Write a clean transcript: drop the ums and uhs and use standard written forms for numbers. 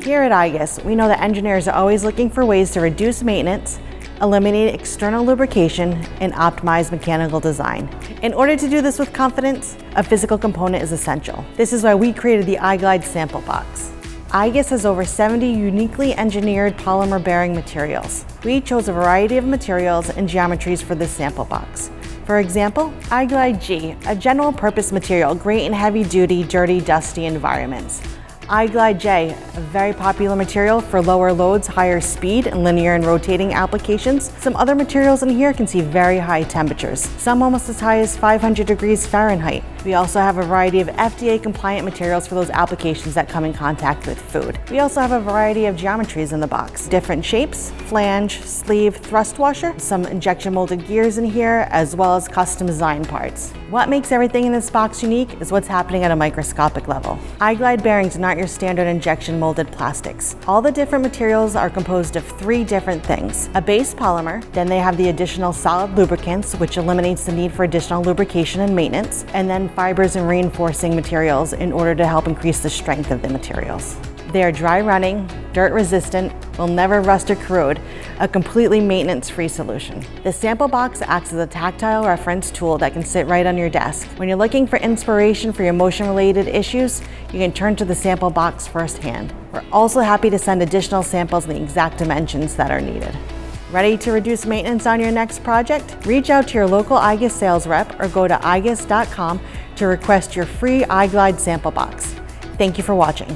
Here at igus, we know that engineers are always looking for ways to reduce maintenance, eliminate external lubrication, and optimize mechanical design. In order to do this with confidence, a physical component is essential. This is why we created the iglide sample box. igus has over 70 uniquely engineered polymer bearing materials. We chose a variety of materials and geometries for this sample box. For example, iglide G, a general purpose material great in heavy duty, dirty, dusty environments. iglide J, a very popular material for lower loads, higher speed, and linear and rotating applications. Some other materials in here can see very high temperatures, some almost as high as 500 degrees Fahrenheit. We also have a variety of FDA compliant materials for those applications that come in contact with food. We also have a variety of geometries in the box. Different shapes, flange, sleeve, thrust washer, some injection molded gears in here, as well as custom design parts. What makes everything in this box unique is what's happening at a microscopic level. iglide bearings are not your standard injection molded plastics. All the different materials are composed of 3 different things. A base polymer, then they have the additional solid lubricants, which eliminates the need for additional lubrication and maintenance, and then fibers and reinforcing materials in order to help increase the strength of the materials. They are dry running, dirt resistant, will never rust or corrode, a completely maintenance-free solution. The sample box acts as a tactile reference tool that can sit right on your desk. When you're looking for inspiration for your motion-related issues, you can turn to the sample box firsthand. We're also happy to send additional samples in the exact dimensions that are needed. Ready to reduce maintenance on your next project? Reach out to your local igus sales rep or go to igus.com to request your free iglide sample box. Thank you for watching.